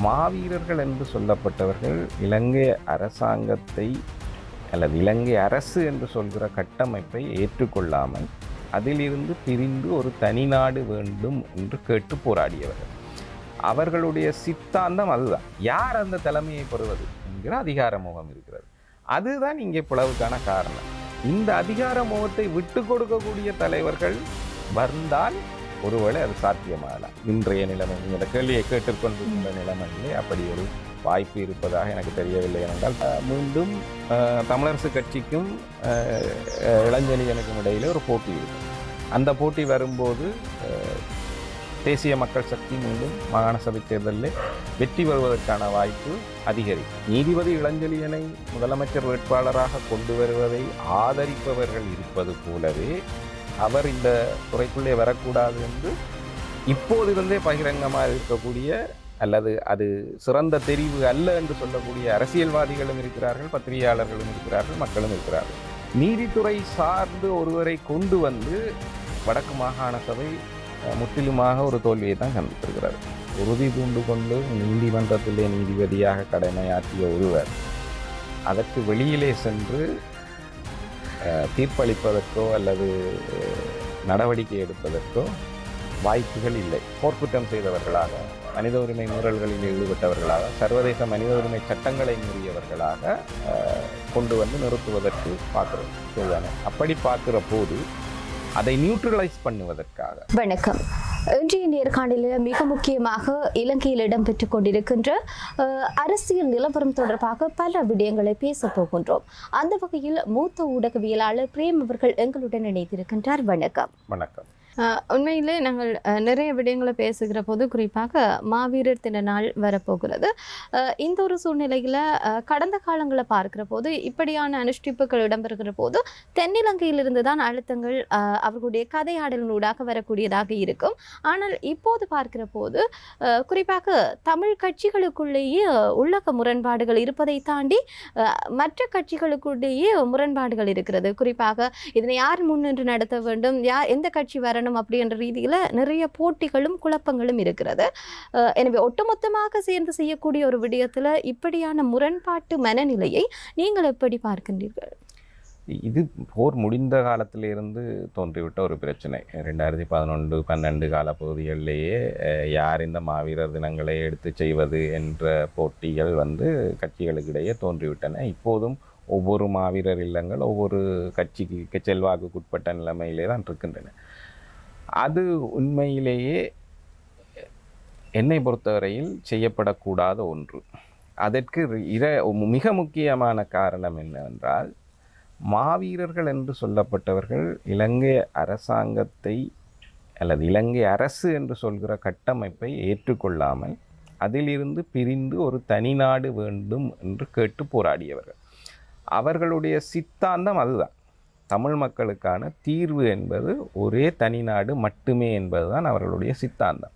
மாவீரர்கள் என்று சொல்லப்பட்டவர்கள் இலங்கை அரசாங்கத்தை அல்லது இலங்கை அரசு என்று சொல்கிற கட்டமைப்பை ஏற்றுக்கொள்ளாமல் அதிலிருந்து பிரிந்து ஒரு தனிநாடு வேண்டும் என்று கேட்டு போராடியவர்கள். அவர்களுடைய சித்தாந்தம் அதுதான். யார் அந்த தலைமையை பெறுவது என்கிற அதிகார மோகம் இருக்கிறது. அதுதான் இங்கே பிளவுக்கான காரணம். இந்த அதிகார மோகத்தை விட்டு கொடுக்கக்கூடிய தலைவர்கள் வந்தால் ஒருவேளை அது சாத்தியமாகலாம். இன்றைய நிலைமை, இந்த கேள்வியை கேட்டுக்கொண்டிருக்கின்ற நிலைமையிலே அப்படி ஒரு வாய்ப்பு இருப்பதாக எனக்கு தெரியவில்லை. என்றால் மீண்டும் தமிழரசு கட்சிக்கும் இளஞ்செழியனுக்கும் இடையிலே ஒரு போட்டி இருக்கும். அந்த போட்டி வரும்போது தேசிய மக்கள் சக்தி மீண்டும் மாகாண சபை தேர்தலில் வெற்றி பெறுவதற்கான வாய்ப்பு அதிகரிக்கும். நீதிபதி இளஞ்செழியனை முதலமைச்சர் வேட்பாளராக கொண்டு வருவதை ஆதரிப்பவர்கள் இருப்பது போலவே அவர் இந்த துறைக்குள்ளே வரக்கூடாது என்று இப்போதிருந்தே பகிரங்கமாக இருக்கக்கூடிய அல்லது அது சிறந்த தெரிவு அல்ல என்று சொல்லக்கூடிய அரசியல்வாதிகளும் இருக்கிறார்கள், பத்திரிகையாளர்களும் இருக்கிறார்கள், மக்களும் இருக்கிறார்கள். நீதித்துறை சார்ந்து ஒருவரை கொண்டு வந்து வடக்கு மாகாண சபை முற்றிலுமாக ஒரு தோல்வியை தான் சந்தித்திருக்கிறார். உறுதி பூண்டு கொண்டு நீதிமன்றத்திலே நீதிபதியாக கடமையாற்றிய ஒருவர் அதற்கு வெளியிலே சென்று தீர்ப்பளிப்பதற்கோ அல்லது நடவடிக்கை எடுப்பதற்கோ வாய்ப்புகள் இல்லை. போர்க்குற்றம் செய்தவர்களாக, மனித உரிமை மீறல்களில் ஈடுபட்டவர்களாக, சர்வதேச மனித உரிமை சட்டங்களை மீறியவர்களாக கொண்டு வந்து நிறுத்துவதற்கு பார்க்குறோம். சரிதானே? அப்படி பார்க்குற போது அதை நியூட்ரலைஸ் பண்ணுவதற்காக. வணக்கம். இன்றைய நேர்காணலில் மிக முக்கியமாக இலங்கையில் இடம்பெற்றுக் கொண்டிருக்கின்ற அரசியல் நிலவரம் தொடர்பாக பல விடயங்களை பேச போகின்றோம். அந்த வகையில் மூத்த ஊடகவியலாளர் பிரேம் அவர்கள் எங்களுடன் இணைந்திருக்கின்றார். வணக்கம். வணக்கம். உண்மையிலே நாங்கள் நிறைய விடயங்களை பேசுகிற போது குறிப்பாக மாவீரர் தின நாள் வரப்போகிறது. இந்த ஒரு சூழ்நிலையில் கடந்த காலங்களை பார்க்கிற போது இப்படியான அனுஷ்டிப்புகள் இடம்பெறுகிற போது தென்னிலங்கையிலிருந்து தான் அழுத்தங்கள் அவர்களுடைய கதையாடலினூடாக வரக்கூடியதாக இருக்கும். ஆனால் இப்போது பார்க்கிற போது குறிப்பாக தமிழ் கட்சிகளுக்குள்ளேயே உள்ளக முரண்பாடுகள் இருப்பதை தாண்டி மற்ற கட்சிகளுக்குள்ளேயே முரண்பாடுகள் இருக்கிறது. குறிப்பாக இதனை யார் முன்னின்று நடத்த வேண்டும், எந்த கட்சி வரணும் அப்படின்ற ரீதியில நிறைய போட்டிகளும் குழப்பங்களும் இருக்கிறது. எனவே ஒட்டுமொத்தமாக சேர்ந்து செய்யக்கூடிய ஒரு விடயத்துல இப்படியான முரண்பாட்டு மனநிலையை நீங்கள் எப்படி பார்க்கின்றீர்கள்? இது போர் முடிந்த காலத்திலிருந்து தோன்றிவிட்ட ஒரு பிரச்சனை. 2011-12 காலப்பகுதிகளிலேயே யார் இந்த மாவீரர் தினங்களை எடுத்து செய்வது என்ற போட்டிகள் கட்சிகளுக்கிடையே தோன்றிவிட்டன. இப்போதும் ஒவ்வொரு மாவீரர் இல்லங்கள் ஒவ்வொரு கட்சிக்கு செல்வாக்குட்பட்ட நிலைமையிலே தான் இருக்கின்றன. அது உண்மையிலேயே என்னை பொறுத்தவரையில் செய்யப்படக்கூடாத ஒன்று. அதற்கு மிக முக்கியமான காரணம் என்னவென்றால், மாவீரர்கள் என்று சொல்லப்பட்டவர்கள் இலங்கை அரசாங்கத்தை அல்லது இலங்கை அரசு என்று சொல்கிற கட்டமைப்பை ஏற்றுக்கொள்ளாமல் அதிலிருந்து பிரிந்து ஒரு தனிநாடு வேண்டும் என்று கேட்டு போராடியவர்கள். அவர்களுடைய சித்தாந்தம் அதுதான். தமிழ் மக்களுக்கான தீர்வு என்பது ஒரே தனிநாடு மட்டுமே என்பதுதான் அவர்களுடைய சித்தாந்தம்.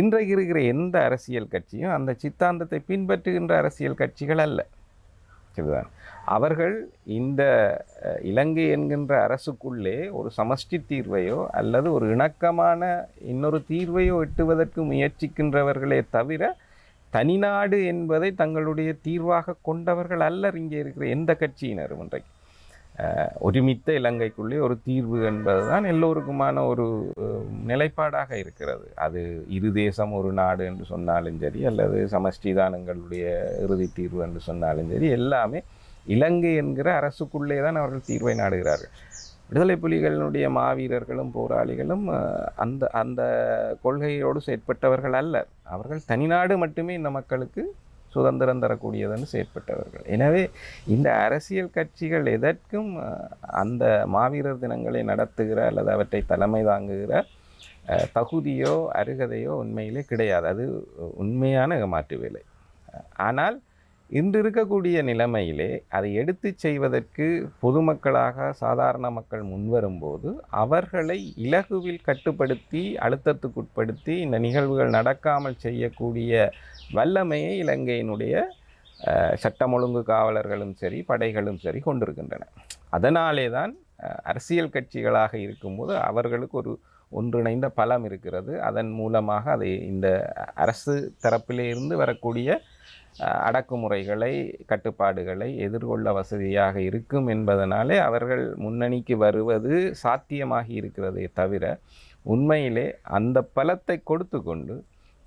இன்றைக்கு இருக்கிற எந்த அரசியல் கட்சியும் அந்த சித்தாந்தத்தை பின்பற்றுகின்ற அரசியல் கட்சிகள் அல்ல. சரிதான்? அவர்கள் இந்த இலங்கை என்கின்ற அரசுக்குள்ளே ஒரு சமஷ்டி தீர்வையோ அல்லது ஒரு இணக்கமான இன்னொரு தீர்வையோ எட்டுவதற்கு முயற்சிக்கின்றவர்களே தவிர தனிநாடு என்பதை தங்களுடைய தீர்வாக கொண்டவர்கள் அல்லர் இங்கே இருக்கிற எந்த கட்சியினரும். இன்றைக்கு ஒருமித்த இலங்கைக்குள்ளே ஒரு தீர்வு என்பதுதான் எல்லோருக்குமான ஒரு நிலைப்பாடாக இருக்கிறது. அது இரு தேசம் ஒரு நாடு என்று சொன்னாலும் சரி, அல்லது சமஷ்டிதான் எங்களுடைய இறுதி தீர்வு என்று சொன்னாலும் சரி, எல்லாமே இலங்கை என்கிற அரசுக்குள்ளே தான் அவர்கள் தீர்வை நாடுகிறார்கள். விடுதலை புலிகளினுடைய மாவீரர்களும் போராளிகளும் அந்த அந்த கொள்கையோடு செயற்பட்டவர்கள் அல்ல. அவர்கள் தனிநாடு மட்டுமே இந்த மக்களுக்கு சுதந்திரம் தரக்கூடியதுன்னு செயற்பட்டவர்கள். எனவே இந்த அரசியல் கட்சிகள் எதற்கும் அந்த மாவீரர் தினங்களை நடத்துகிற அல்லது அவற்றை தலைமை தாங்குகிற தகுதியோ அருகதையோ உண்மையிலே கிடையாது. அது உண்மையான ஏமாற்று வேலை. ஆனால் இன்று இருக்கக்கூடிய நிலைமையிலே அதை எடுத்து செய்வதற்கு பொதுமக்களாக சாதாரண மக்கள் முன்வரும்போது அவர்களை இலகுவில் கட்டுப்படுத்தி அழுத்தத்துக்குட்படுத்தி இந்த நிகழ்வுகள் நடக்காமல் செய்யக்கூடிய வல்லமையை இலங்கையினுடைய சட்டம் ஒழுங்கு காவலர்களும் சரி படைகளும் சரி கொண்டிருக்கின்றன. அதனாலே தான் அரசியல் கட்சிகளாக இருக்கும்போது அவர்களுக்கு ஒன்றிணைந்த பலம் இருக்கிறது. அதன் மூலமாக அதை இந்த அரசு தரப்பிலே இருந்து வரக்கூடிய அடக்குமுறைகளை கட்டுப்பாடுகளை எதிர்கொள்ள வசதியாக இருக்கும் என்பதனாலே அவர்கள் முன்னணிக்கு வருவது சாத்தியமாகி இருக்கிறதே தவிர உண்மையிலே அந்த பலத்தை கொடுத்து கொண்டு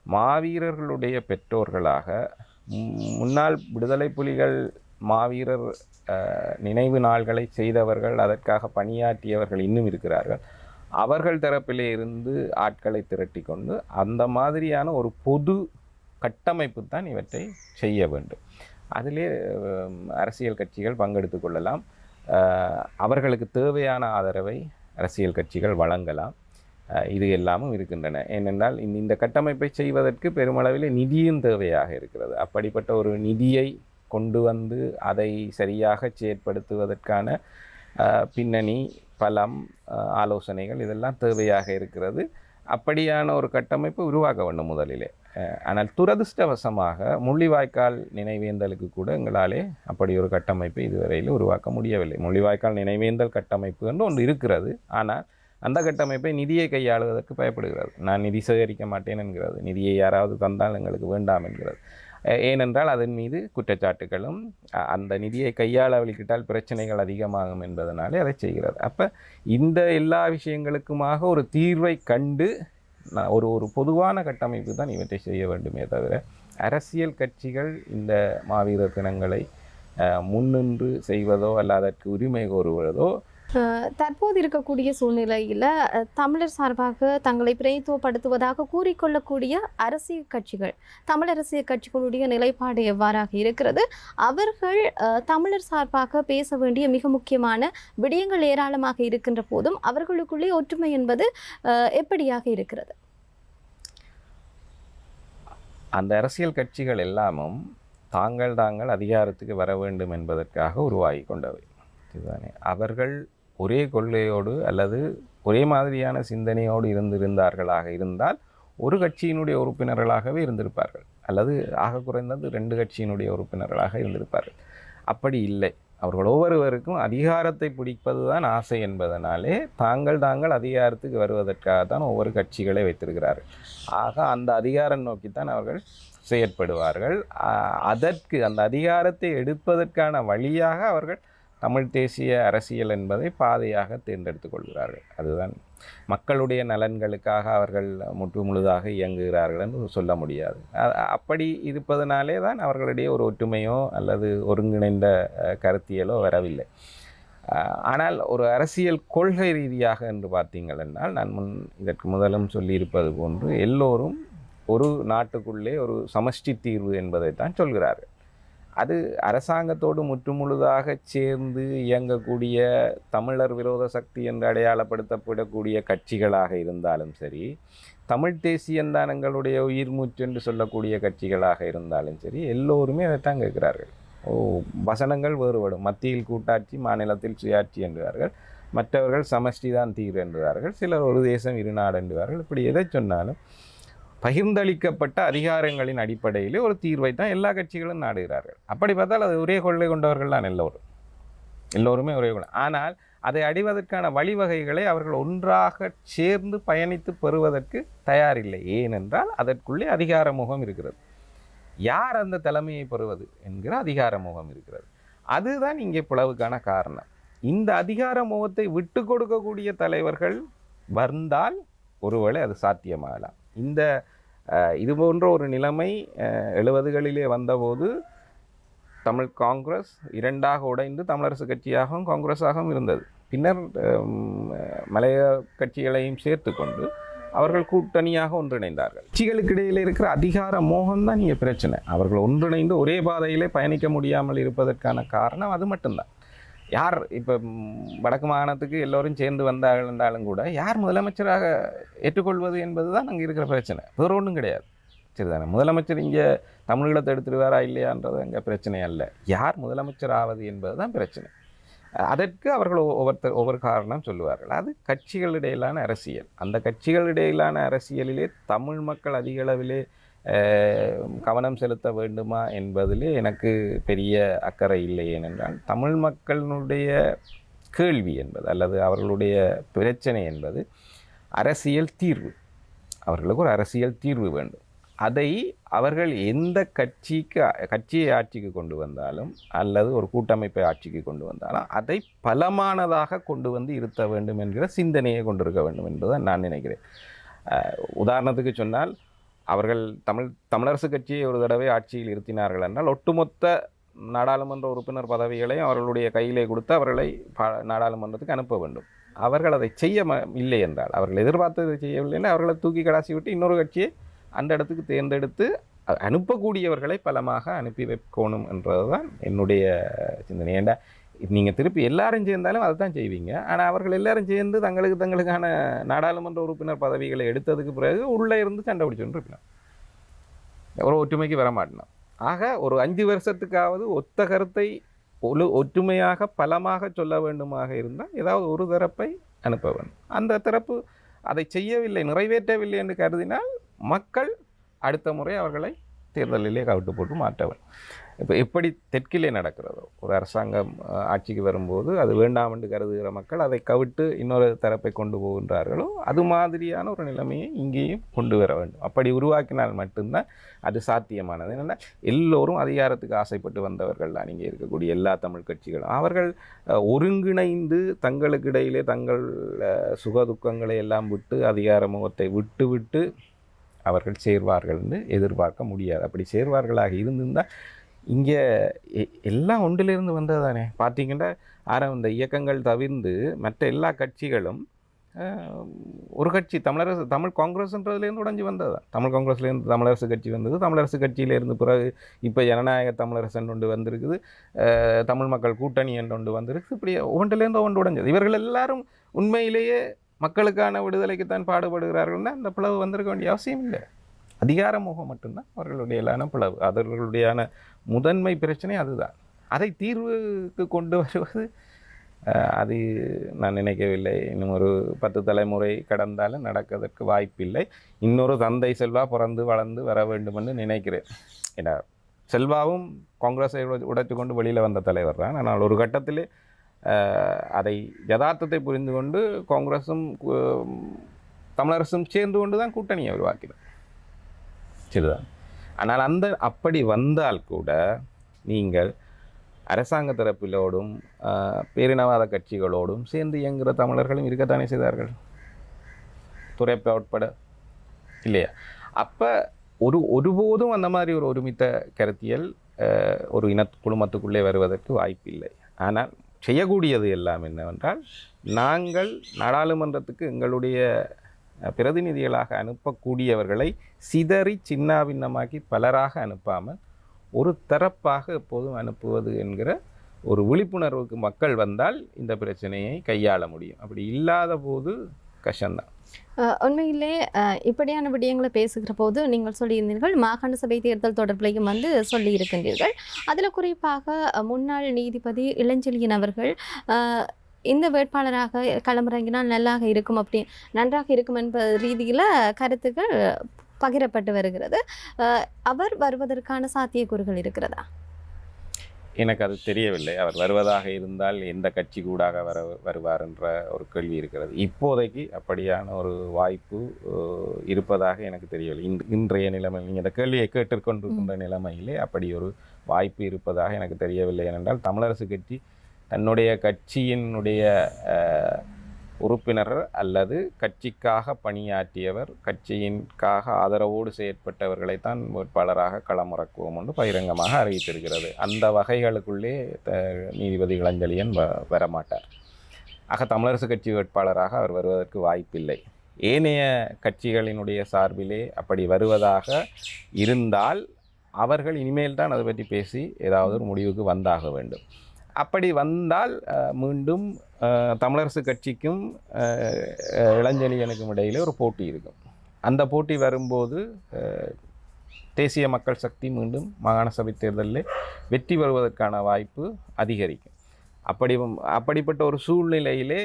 மாவீரர்களுடைய பெற்றோர்களாக முன்னாள் விடுதலை புலிகள் மாவீரர் நினைவு நாள்களை செய்தவர்கள், அதற்காக பணியாற்றியவர்கள் இன்னும் இருக்கிறார்கள். அவர்கள் தரப்பிலே இருந்து ஆட்களை திரட்டி கொண்டு அந்த மாதிரியான ஒரு பொது கட்டமைப்பு தான் இவற்றை செய்ய வேண்டும். அதிலே அரசியல் கட்சிகள் பங்கெடுத்து கொள்ளலாம். அவர்களுக்கு தேவையான ஆதரவை அரசியல் கட்சிகள் வழங்கலாம். இது எல்லாமும் இருக்கின்றன. ஏனென்றால் இந்த கட்டமைப்பை செய்வதற்கு பெருமளவில் நிதியும் தேவையாக இருக்கிறது. அப்படிப்பட்ட ஒரு நிதியை கொண்டு வந்து அதை சரியாக செயற்படுத்துவதற்கான பின்னணி, பலம், ஆலோசனைகள் இதெல்லாம் தேவையாக இருக்கிறது. அப்படியான ஒரு கட்டமைப்பு உருவாக்க வேண்டும் முதலிலே. ஆனால் துரதிர்ஷ்டவசமாக முள்ளிவாய்க்கால் நினைவேந்தலுக்கு கூட எங்களாலே அப்படி ஒரு கட்டமைப்பை இதுவரையில் உருவாக்க முடியவில்லை. முள்ளிவாய்க்கால் நினைவேந்தல் கட்டமைப்பு என்று ஒன்று இருக்கிறது. ஆனால் அந்த கட்டமைப்பை நிதியை கையாளுவதற்கு பயப்படுகிறது. நான் நிதி சேகரிக்க மாட்டேன் என்கிறது. நிதியை யாராவது தந்தால் எங்களுக்கு வேண்டாம் என்கிறது. ஏனென்றால் அதன் மீது குற்றச்சாட்டுகளும் அந்த நிதியை கையாளவிட்டால் பிரச்சனைகள் அதிகமாகும் என்பதனாலே அதை செய்கிறது. அப்போ இந்த எல்லா விஷயங்களுக்குமாக ஒரு தீர்வை கண்டு ஒரு பொதுவான கட்டமைப்பு தான் இவற்றை செய்ய வேண்டுமே தவிர அரசியல் கட்சிகள் இந்த மாவீரர் தினங்களை முன்னின்று செய்வதோ அல்ல அதற்கு உரிமை கோருவதோ. தற்போது இருக்கக்கூடிய சூழ்நிலையில் தமிழர் சார்பாக தங்களை பிரதித்துவப்படுத்துவதாக கூறிக்கொள்ளக்கூடிய அரசியல் கட்சிகள், தமிழ் அரசியல் கட்சிகளுடைய நிலைப்பாடு எவ்வாறாக இருக்கிறது? அவர்கள் தமிழர் சார்பாக பேச வேண்டிய மிக முக்கியமான விடயங்கள் ஏராளமாக இருக்கின்ற போதும் அவர்களுக்குள்ளே ஒற்றுமை என்பது எப்படியாக இருக்கிறது? அந்த அரசியல் கட்சிகள் எல்லாமும் தாங்கள் அதிகாரத்துக்கு வர வேண்டும் என்பதற்காக உருவாகி கொண்டவை. இதுதானே. அவர்கள் ஒரே கொள்கையோடு அல்லது ஒரே மாதிரியான சிந்தனையோடு இருந்திருந்தார்களாக இருந்தால் ஒரு கட்சியினுடைய உறுப்பினர்களாகவே இருந்திருப்பார்கள், அல்லது ஆக குறைந்தது 2 கட்சியினுடைய உறுப்பினர்களாக இருந்திருப்பார்கள். அப்படி இல்லை. அவர்கள் ஒவ்வொருவருக்கும் அதிகாரத்தை பிடிப்பது தான் ஆசை என்பதனாலே தாங்கள் அதிகாரத்துக்கு வருவதற்காகத்தான் ஒவ்வொரு கட்சிகளை வைத்திருக்கிறார்கள். ஆக அந்த அதிகாரம் நோக்கித்தான் அவர்கள் செயற்படுவார்கள். அதற்கு அந்த அதிகாரத்தை எடுப்பதற்கான வழியாக அவர்கள் தமிழ் தேசிய அரசியல் என்பதை பாதையாக தேர்ந்தெடுத்து கொள்கிறார்கள். அதுதான் மக்களுடைய நலன்களுக்காக அவர்கள் முழுதாக இயங்குகிறார்கள் என்று சொல்ல முடியாது. அப்படி இருப்பதனாலே தான் அவர்களுடைய ஒரு ஒற்றுமையோ அல்லது ஒருங்கிணைந்த கருத்தியலோ வரவில்லை. ஆனால் ஒரு அரசியல் கொள்கை ரீதியாக என்று பார்த்தீங்கள் என்றால், நான் இதற்கு முதலும் சொல்லியிருப்பது போன்று எல்லோரும் ஒரு நாட்டுக்குள்ளே ஒரு சமஷ்டி தீர்வு என்பதைத்தான் சொல்கிறார்கள். அது அரசாங்கத்தோடு முற்றுமுழுதாக சேர்ந்து இயங்கக்கூடிய தமிழர் விரோத சக்தி என்று அடையாளப்படுத்தப்படக்கூடிய கட்சிகளாக இருந்தாலும் சரி, தமிழ் தேசியந்தான் எங்களுடைய உயிர் மூச்சு என்று சொல்லக்கூடிய கட்சிகளாக இருந்தாலும் சரி, எல்லோருமே அதைத்தான் கேட்கிறார்கள். வசனங்கள் வேறுபடும். மத்தியில் கூட்டாட்சி, மாநிலத்தில் சுயாட்சி என்றார்கள். மற்றவர்கள் சமஷ்டி தான் தீர்வு என்றார்கள். சிலர் ஒரு தேசம் இரு நாடு என்றார்கள். இப்படி எதை சொன்னாலும் பகிர்ந்தளிக்கப்பட்ட அதிகாரங்களின் அடிப்படையிலே ஒரு தீர்வை தான் எல்லா கட்சிகளும் நாடுகிறார்கள். அப்படி பார்த்தால் அது ஒரே கொள்கை கொண்டவர்கள் தான் எல்லோருமே ஒரே கொள்கை. ஆனால் அதை அடைவதற்கான வழிவகைகளை அவர்கள் ஒன்றாக சேர்ந்து பயணித்து பெறுவதற்கு தயாரில்லை. ஏனென்றால் அதற்குள்ளே அதிகார முகம் இருக்கிறது. யார் அந்த தலைமையை பெறுவது என்கிற அதிகார முகம் இருக்கிறது. அதுதான் இங்கே பிளவுக்கான காரணம். இந்த அதிகார முகத்தை விட்டு கொடுக்கக்கூடிய தலைவர்கள் வந்தால் ஒருவேளை அது சாத்தியமாகலாம். இது போன்ற ஒரு நிலைமை 70களிலே வந்தபோது தமிழ் காங்கிரஸ் 2ஆக உடைந்து தமிழரசு கட்சியாகவும் காங்கிரஸாகவும் இருந்தது. பின்னர் மலைய கட்சிகளையும் சேர்த்து கொண்டு அவர்கள் கூட்டணியாக ஒன்றிணைந்தார்கள். கட்சிகளுக்கு இடையில் இருக்கிற அதிகார மோகம்தான் இங்கே பிரச்சனை. அவர்கள் ஒன்றிணைந்து ஒரே பாதையிலே பயணிக்க முடியாமல் இருப்பதற்கான காரணம் அது மட்டும்தான். யார் இப்போ வடக்கு மாகாணத்துக்கு எல்லோரும் சேர்ந்து வந்தார்கள் என்றாலும் கூட யார் முதலமைச்சராக ஏற்றுக்கொள்வது என்பது தான் அங்கே இருக்கிற பிரச்சனை. வேறு ஒன்றும் கிடையாது. சரிதானே. முதலமைச்சர் இங்கே தமிழீழத்தை எடுத்துடுவாரா இல்லையான்றது அங்கே பிரச்சனை அல்ல. யார் முதலமைச்சர் ஆவது என்பது தான் பிரச்சனை. அதற்கு அவர்கள் ஒவ்வொரு காரணம் சொல்லுவார்கள். அது கட்சிகளிடையிலான அரசியல். அந்த கட்சிகளிடையிலான அரசியலிலே தமிழ் மக்கள் அதிக அளவிலே கவனம் செலுத்த வேண்டுமா என்பதிலே எனக்கு பெரிய அக்கறை இல்லை. ஏனென்றால் தமிழ் மக்களுடைய கேள்வி என்பது அல்லது அவர்களுடைய பிரச்சனை என்பது அரசியல் தீர்வு, அவர்களுக்கு ஒரு அரசியல் தீர்வு வேண்டும். அதை அவர்கள் எந்த கட்சியை ஆட்சிக்கு கொண்டு வந்தாலும் அல்லது ஒரு கூட்டமைப்பை ஆட்சிக்கு கொண்டு வந்தாலும் அதை பலமானதாக கொண்டு வந்து இருத்த வேண்டும் என்கிற சிந்தனையை கொண்டிருக்க வேண்டும் என்பதுதான் நான் நினைக்கிறேன். உதாரணத்துக்கு சொன்னால், அவர்கள் தமிழரசு கட்சியை ஒரு தடவை ஆட்சியில் இருத்தினார்கள் என்றால் ஒட்டுமொத்த நாடாளுமன்ற உறுப்பினர் பதவிகளையும் அவர்களுடைய கையிலே கொடுத்து அவர்களை நாடாளுமன்றத்துக்கு அனுப்ப வேண்டும். அவர்கள் அதை செய்ய இல்லை என்றால், அவர்கள் எதிர்பார்த்ததை செய்யவில்லை என்றால் அவர்களை தூக்கி கடாசி விட்டு இன்னொரு கட்சியை அந்த இடத்துக்கு தேர்ந்தெடுத்து அனுப்பக்கூடியவர்களை பலமாக அனுப்பி வைக்கணும் என்றது தான் என்னுடைய சிந்தனை. ஏண்டா நீங்கள் திருப்பி எல்லாரும் சேர்ந்தாலும் அதை தான் செய்வீங்க. ஆனால் அவர்கள் எல்லாரும் சேர்ந்து தங்களுக்கான நாடாளுமன்ற உறுப்பினர் பதவிகளை எடுத்ததுக்கு பிறகு உள்ளே இருந்து சண்டை பிடிச்சுன்னு இருக்கலாம், ஒரு ஒற்றுமைக்கு வர மாட்டோம். ஆக ஒரு 5 வருஷத்துக்காவது ஒத்த கருத்தை ஒற்றுமையாக பலமாக சொல்ல வேண்டுமாக இருந்தால் ஏதாவது ஒரு தரப்பை அனுப்ப வேண்டும். அந்த தரப்பு அதை செய்யவில்லை, நிறைவேற்றவில்லை என்று கருதினால் மக்கள் அடுத்த முறை அவர்களை தேர்தலிலே கவிட்டு போட்டு மாற்ற வேண்டும். இப்போ எப்படி தெற்கிலே நடக்கிறதோ, ஒரு அரசாங்கம் ஆட்சிக்கு வரும்போது அது வேண்டாம் என்று கருதுகிற மக்கள் அதை கவிட்டு இன்னொரு தரப்பை கொண்டு போகின்றார்களோ அது மாதிரியான ஒரு நிலைமையை இங்கேயும் கொண்டு வர வேண்டும். அப்படி உருவாக்கினால் மட்டும்தான் அது சாத்தியமானது. என்னென்னா, எல்லோரும் அதிகாரத்துக்கு ஆசைப்பட்டு வந்தவர்கள் தான் இங்கே இருக்கக்கூடிய எல்லா தமிழ் கட்சிகளும். அவர்கள் ஒருங்கிணைந்து தங்களுக்கு இடையிலே தங்கள் சுகதுக்கங்களை எல்லாம் விட்டு அதிகார முகத்தை விட்டு அவர்கள் சேர்வார்கள் என்று எதிர்பார்க்க முடியாது. அப்படி சேர்வார்களாக இருந்திருந்தால் இங்கே எல்லாம் ஒன்றிலிருந்து வந்தது தானே. பார்த்தீங்கன்னா, இந்த இயக்கங்கள் தவிர்த்து மற்ற எல்லா கட்சிகளும் ஒரு கட்சி தமிழ் காங்கிரஸ்ன்றதுலேருந்து உடைஞ்சு வந்தது தான். தமிழ் காங்கிரஸ்லேருந்து தமிழரசு கட்சி வந்தது, தமிழரசு கட்சியிலேருந்து பிறகு இப்போ ஜனநாயக தமிழரசன் ஒன்று வந்திருக்குது, தமிழ் மக்கள் கூட்டணி என்று ஒன்று வந்திருக்கு. இப்படி ஒன்றிலேருந்து ஒன்று உடைஞ்சது. இவர்கள் எல்லாரும் உண்மையிலேயே மக்களுக்கான விடுதலைக்குத்தான் பாடுபடுகிறார்கள்னா அந்த பிளவு வந்திருக்க வேண்டிய அவசியம் இல்லை. அதிகார மோகம் மட்டும்தான் அவர்களுடைய பிளவு. அவர்களுடைய முதன்மை பிரச்சனை அதுதான். அதை தீர்வுக்கு கொண்டு வருவது அது நான் நினைக்கவில்லை. இன்னும் ஒரு 10 தலைமுறை கடந்தாலும் நடக்கிறதுக்கு வாய்ப்பில்லை. இன்னொரு தந்தை செல்வா பிறந்து வளர்ந்து வர வேண்டும் என்று நினைக்கிறேன். ஏன்னா செல்வாவும் காங்கிரஸை உடைத்து கொண்டு வெளியில் வந்த தலைவர் தான். ஆனால் ஒரு கட்டத்திலே அதை யதார்த்தத்தை புரிந்து கொண்டு காங்கிரஸும் தமிழரசும் சேர்ந்து கொண்டு தான் கூட்டணியை உருவாக்கினது. சரிதான். ஆனால் அப்படி வந்தால் கூட நீங்கள் அரசாங்க தரப்பிலோடும் பேரினவாத கட்சிகளோடும் சேர்ந்து இயங்குகிற தமிழர்களும் இருக்கத்தானே செய்தார்கள், துரைப்ப உட்பட, இல்லையா? அப்போ ஒருபோதும் அந்த மாதிரி ஒரு ஒருமித்த கருத்தியல் ஒரு குழுமத்துக்குள்ளே வருவதற்கு வாய்ப்பில்லை. ஆனால் செய்யக்கூடியது எல்லாம் என்னவென்றால், நாங்கள் நாடாளுமன்றத்துக்கு எங்களுடைய பிரதிநிதிகளாக அனுப்பக்கூடியவர்களை சிதறி சின்னாபின்னமாக்கி பலராக அனுப்பாமல் ஒரு தரப்பாக எப்போதும் அனுப்புவது என்கிற ஒரு விழிப்புணர்வுக்கு மக்கள் வந்தால் இந்த பிரச்சனையை கையாள முடியும். அப்படி இல்லாத போது கஷ்டம்தான். உண்மையிலே இப்படியான விடயங்களை பேசுகிற போது நீங்கள் சொல்லியிருந்தீர்கள், மாகாண சபை தேர்தல் தொடர்பிலையும் சொல்லியிருக்கின்றீர்கள். அதில் குறிப்பாக முன்னாள் நீதிபதி இளஞ்செழியன் அவர்கள் இந்த வேட்பாளராக களமிறங்கினால் நன்றாக இருக்கும் என்ப ரீதியில் கருத்துக்கள் பகிரப்பட்டு வருகிறது. அவர் வருவதற்கான சாத்தியக்கூறுகள் இருக்கிறதா? எனக்கு அது தெரியவில்லை. அவர் வருவதாக இருந்தால் எந்த கட்சி கூடாக வருவார் என்ற ஒரு கேள்வி இருக்கிறது. இப்போதைக்கு அப்படியான ஒரு வாய்ப்பு இருப்பதாக எனக்கு தெரியவில்லை. இன்றைய நிலைமை, நீங்கள் இந்த கேள்வியை கேட்டுக்கொண்டிருக்கின்ற நிலைமையிலே அப்படி ஒரு வாய்ப்பு இருப்பதாக எனக்கு தெரியவில்லை. ஏனென்றால் தமிழரசு கட்சி தன்னுடைய கட்சியினுடைய உறுப்பினர் அல்லது கட்சிக்காக பணியாற்றியவர், கட்சியின்காக ஆதரவோடு செயற்பட்டவர்களைத்தான் வேட்பாளராக களமிறக்குவோம் என்று பகிரங்கமாக அறிவித்திருக்கிறது. அந்த வகைகளுக்குள்ளே நீதிபதி இளஞ்செழியன் வரமாட்டார். ஆக தமிழரசு கட்சி வேட்பாளராக அவர் வருவதற்கு வாய்ப்பில்லை. ஏனைய கட்சிகளினுடைய சார்பிலே அப்படி வருவதாக இருந்தால் அவர்கள் இனிமேல் தான் அதை பற்றி பேசி ஏதாவது ஒரு முடிவுக்கு வந்தாக வேண்டும். அப்படி வந்தால் மீண்டும் தமிழரசு கட்சிக்கும் இளஞ்செழியனுக்கும் இடையிலே ஒரு போட்டி இருக்கும். அந்த போட்டி வரும்போது தேசிய மக்கள் சக்தி மீண்டும் மாகாண சபை தேர்தலில் வெற்றி பெறுவதற்கான வாய்ப்பு அதிகரிக்கும். அப்படிப்பட்ட ஒரு சூழ்நிலையிலே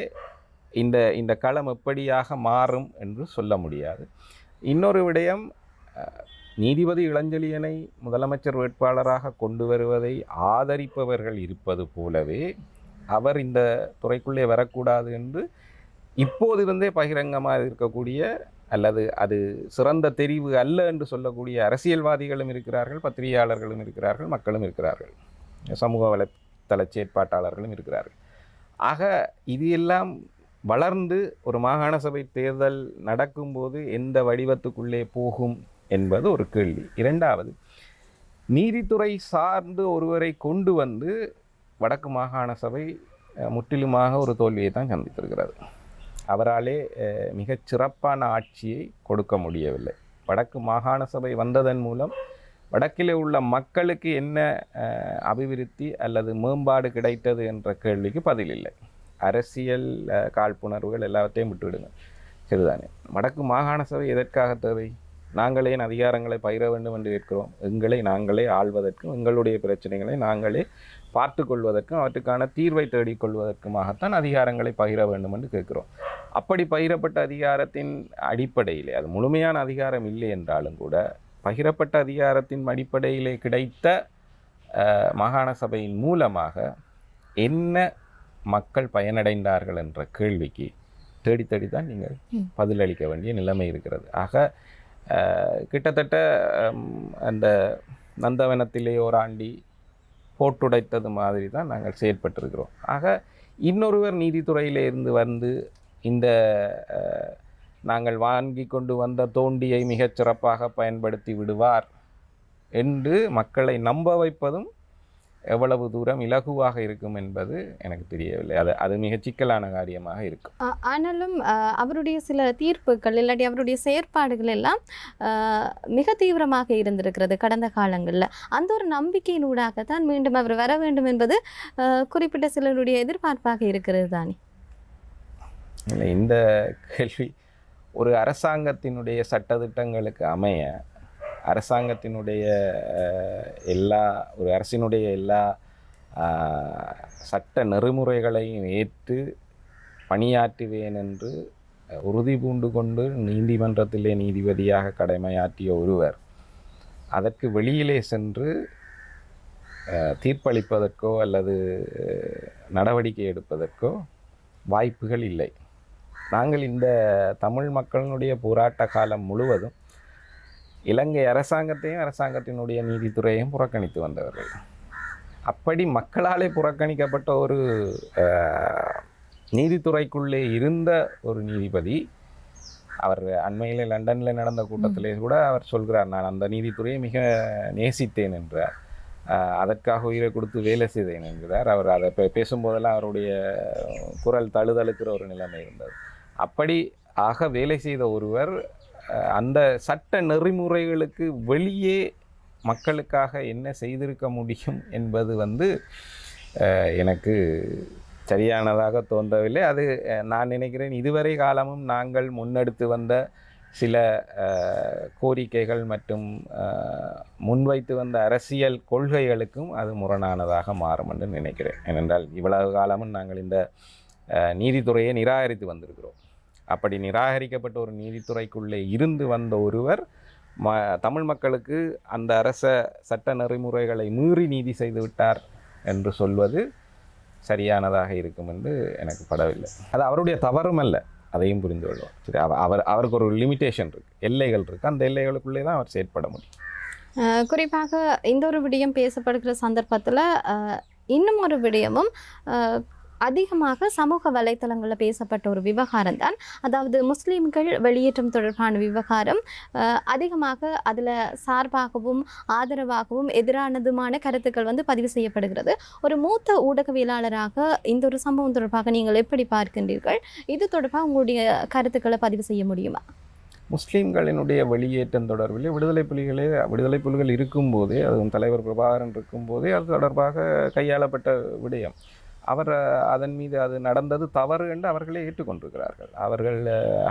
இந்த களம் எப்படியாக மாறும் என்று சொல்ல முடியாது. இன்னொரு விடயம், நீதிபதி இளஞ்செழியனை முதலமைச்சர் வேட்பாளராக கொண்டு வருவதை ஆதரிப்பவர்கள் இருப்பது போலவே அவர் இந்த துறைக்குள்ளே வரக்கூடாது என்று இப்போதிருந்தே பகிரங்கமாக இருக்கக்கூடிய அல்லது அது சிறந்த தெரிவு அல்ல என்று சொல்லக்கூடிய அரசியல்வாதிகளும் இருக்கிறார்கள், பத்திரிகையாளர்களும் இருக்கிறார்கள், மக்களும் இருக்கிறார்கள், சமூக வலைத்தள செயற்பாட்டாளர்களும் இருக்கிறார்கள். ஆக இது எல்லாம் வளர்ந்து ஒரு மாகாண சபை தேர்தல் நடக்கும்போது எந்த வடிவத்துக்குள்ளே போகும் என்பது ஒரு கேள்வி. இரண்டாவது, நீதித்துறை சார்ந்து ஒருவரை கொண்டு வந்து வடக்கு மாகாண சபை முற்றிலுமாக ஒரு தோல்வியை தான் சந்தித்திருக்கிறது. அவராலே மிகச் சிறப்பான ஆட்சியை கொடுக்க முடியவில்லை. வடக்கு மாகாண சபை வந்ததன் மூலம் வடக்கிலே உள்ள மக்களுக்கு என்ன அபிவிருத்தி அல்லது மேம்பாடு கிடைத்தது என்ற கேள்விக்கு பதில் இல்லை. அரசியல் காழ்ப்புணர்வுகள் எல்லாவற்றையும் விட்டுவிடுங்க, சரிதானே. வடக்கு மாகாண சபை எதற்காக தேவை? நாங்களே அதிகாரங்களை பகிர வேண்டும் என்று கேட்கிறோம். எங்களை நாங்களே ஆள்வதற்கும் எங்களுடைய பிரச்சனைகளை நாங்களே பார்த்து கொள்வதற்கும் அவற்றுக்கான தீர்வை தேடிக்கொள்வதற்குமாகத்தான் அதிகாரங்களை பகிர வேண்டும் என்று கேட்கிறோம். அப்படி பகிரப்பட்ட அதிகாரத்தின் அடிப்படையிலே, அது முழுமையான அதிகாரம் இல்லை என்றாலும் கூட, பகிரப்பட்ட அதிகாரத்தின் அடிப்படையிலே கிடைத்த மாகாண சபையின் மூலமாக என்ன மக்கள் பயனடைந்தார்கள் என்ற கேள்விக்கு தேடி தேடி தான் நீங்கள் பதிலளிக்க வேண்டிய நிலைமை இருக்கிறது. ஆக கிட்டத்தட்ட அந்த நந்தவனத்திலே ஓராண்டி போட்டுடைத்தது மாதிரி தான் நாங்கள் செயல்பட்டிருக்கிறோம். ஆக இன்னொருவர் நீதித்துறையிலே இருந்து வந்து இந்த நாங்கள் வாங்கி கொண்டு வந்த தோண்டியை மிகச் சிறப்பாக பயன்படுத்தி விடுவார் என்று மக்களை நம்ப வைப்பதும் எவ்வளவு தூரம் இலகுவாக இருக்கும் என்பது எனக்கு தெரியவில்லை. அது மிக சிக்கலான காரியமாக இருக்கும். ஆனாலும் அவருடைய சில தீர்ப்புகள் இல்லாட்டி அவருடைய செயற்பாடுகள் எல்லாம் மிக தீவிரமாக இருந்திருக்கிறது கடந்த காலங்களில். அந்த ஒரு நம்பிக்கையினூடாகத்தான் மீண்டும் அவர் வர வேண்டும் என்பது குறிப்பிட்ட சிலருடைய எதிர்பார்ப்பாக இருக்கிறது தானே. இல்லை, இந்த கேள்வி ஒரு அரசாங்கத்தினுடைய சட்டத்திட்டங்களுக்கு அமைய அரசாங்கத்தினுடைய ஒரு அரசினுடைய எல்லா சட்ட நெறிமுறைகளையும் ஏற்று பணியாற்றுவேன் என்று உறுதி பூண்டு கொண்டு நீதிமன்றத்திலே நீதிபதியாக கடமையாற்றிய ஒருவர் அதற்கு வெளியிலே சென்று தீர்ப்பளிப்பதற்கோ அல்லது நடவடிக்கை எடுப்பதற்கோ வாய்ப்புகள் இல்லை. நாங்கள் இந்த தமிழ் மக்களினுடைய போராட்ட காலம் முழுவதும் இலங்கை அரசாங்கத்தையும் அரசாங்கத்தினுடைய நீதித்துறையையும் புறக்கணித்து வந்தவர்கள். அப்படி மக்களாலே புறக்கணிக்கப்பட்ட ஒரு நீதித்துறைக்குள்ளே இருந்த ஒரு நீதிபதி, அவர் அண்மையில் லண்டனில் நடந்த கூட்டத்திலே கூட அவர் சொல்கிறார், நான் அந்த நீதித்துறையை மிக நேசித்தேன் என்றார், அதற்காக உயிரை கொடுத்து வேலை செய்தேன் என்கிறார். அவர் அதை பேசும்போதெல்லாம் அவருடைய குரல் தழுதழுக்கிற ஒரு நிலைமை இருந்தது. அப்படி வேலை செய்த ஒருவர் அந்த சட்ட நெறிமுறைகளுக்கு வெளியே மக்களுக்காக என்ன செய்திருக்க முடியும் என்பது எனக்கு சரியானதாக தோன்றவில்லை. அது நான் நினைக்கிறேன் இதுவரை காலமும் நாங்கள் முன்னெடுத்து வந்த சில கோரிக்கைகள் மற்றும் முன்வைத்து வந்த அரசியல் கொள்கைகளுக்கும் அது முரணானதாக மாறும் என்று நினைக்கிறேன். ஏனென்றால் இவ்வளவு காலமும் நாங்கள் இந்த நீதித்துறையை நிராகரித்து வந்திருக்கிறோம். அப்படி நிராகரிக்கப்பட்ட ஒரு நீதித்துறைக்குள்ளே இருந்து வந்த ஒருவர் தமிழ் மக்களுக்கு அந்த அரச சட்ட நெறிமுறைகளை மீறி நீதி செய்து விட்டார் என்று சொல்வது சரியானதாக இருக்கும் என்று எனக்கு படவில்லை. அது அவருடைய தவறும் அல்ல, அதையும் புரிந்து கொள்வோம். சரி, அவருக்கு ஒரு லிமிட்டேஷன் இருக்குது, எல்லைகள் இருக்குது. அந்த எல்லைகளுக்குள்ளே தான் அவர் செயற்பட முடியும். குறிப்பாக இந்த ஒரு விடயம் பேசப்படுகிற சந்தர்ப்பத்தில் இன்னும் ஒரு விடயமும் அதிகமாக சமூக வலைத்தளங்களில் பேசப்பட்ட ஒரு விவகாரம் தான், அதாவது முஸ்லீம்கள் வெளியேற்றம் தொடர்பான விவகாரம். அதிகமாக அதில் சார்பாகவும் ஆதரவாகவும் எதிரானதுமான கருத்துக்கள் பதிவு செய்யப்படுகிறது. ஒரு மூத்த ஊடகவியலாளராக இந்த ஒரு சம்பவம் தொடர்பாக நீங்கள் எப்படி பார்க்கின்றீர்கள்? இது தொடர்பாக உங்களுடைய கருத்துக்களை பதிவு செய்ய முடியுமா? முஸ்லீம்களினுடைய வெளியேற்றம் தொடர்பில் விடுதலை புலிகள் இருக்கும்போதே, அதுவும் தலைவர் பிரபாகரன் இருக்கும்போதே அது தொடர்பாக கையாளப்பட்ட விடயம். அவர் அதன் மீது அது நடந்தது தவறு என்று அவர்களே ஏற்றுக்கொண்டிருக்கிறார்கள். அவர்கள்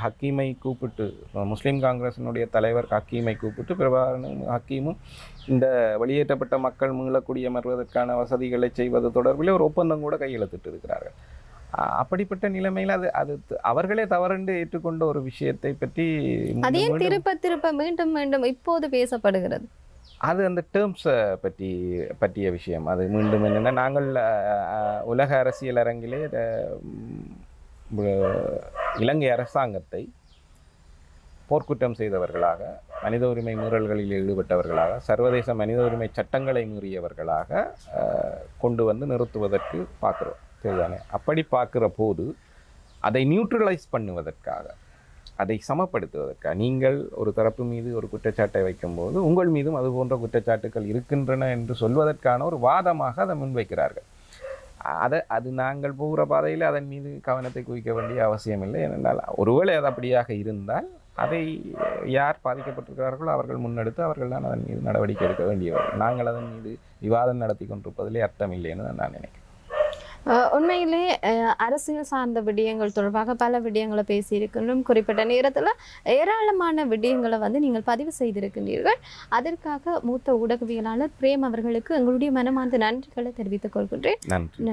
ஹக்கீமை கூப்பிட்டு, முஸ்லீம் காங்கிரஸினுடைய தலைவர் ஹக்கீமை கூப்பிட்டு பிரபாகரனும் ஹக்கீமும் இந்த வெளியேற்றப்பட்ட மக்கள் மீளக்குடியமர்வதற்கான வசதிகளை செய்வது தொடர்பில் ஒரு ஒப்பந்தம் கூட கையெழுத்திட்டு இருக்கிறார்கள். அப்படிப்பட்ட நிலைமையில் அது அவர்களே தவறென்று ஏற்றுக்கொண்ட ஒரு விஷயத்தை பற்றி அதையும் திருப்ப மீண்டும் இப்போது பேசப்படுகிறது. அது அந்த டேர்ம்ஸை பற்றிய விஷயம். அது மீண்டும் என்னென்னா, நாங்கள் உலக அரசியல் அரங்கிலே இலங்கை அரசாங்கத்தை போர்க்குற்றம் செய்தவர்களாக, மனித உரிமை மீறல்களில் ஈடுபட்டவர்களாக, சர்வதேச மனித உரிமை சட்டங்களை மீறியவர்களாக கொண்டு வந்து நிறுத்துவதற்கு பார்க்குறோம். சரிதானே? அப்படி பார்க்குற போது அதை நியூட்ரலைஸ் பண்ணுவதற்காக, அதை சமப்படுத்துவதற்காக, நீங்கள் ஒரு தரப்பு மீது ஒரு குற்றச்சாட்டை வைக்கும்போது உங்கள் மீதும் அது போன்ற குற்றச்சாட்டுகள் இருக்கின்றன என்று சொல்வதற்கான ஒரு வாதமாக அதை முன்வைக்கிறார்கள். அது நாங்கள் போகிற பாதையில் அதன் மீது கவனத்தை குவிக்க வேண்டிய அவசியம் இல்லை. ஏனென்றால் ஒருவேளை அது அப்படியாக இருந்தால் அதை யார் பாதிக்கப்பட்டிருக்கிறார்களோ அவர்கள் முன்னெடுத்து அவர்கள் தான் அதன் மீது நடவடிக்கை எடுக்க வேண்டியவர்கள். நாங்கள் அதன் மீது விவாதம் நடத்தி கொண்டிருப்பதிலே அர்த்தம் இல்லைன்னு நான் நினைக்கிறேன். உண்மையிலே அரசியல் சார்ந்த விடயங்கள் தொடர்பாக பல விடயங்களை பேசியிருக்கின்றோம். குறிப்பிட்ட நேரத்தில் ஏராளமான விடயங்களை நீங்கள் பதிவு செய்திருக்கின்றீர்கள். அதற்காக மூத்த ஊடகவியலாளர் பிரேம் அவர்களுக்கு எங்களுடைய மனமார்ந்த நன்றிகளை தெரிவித்துக் கொள்கின்றேன். நன்றி.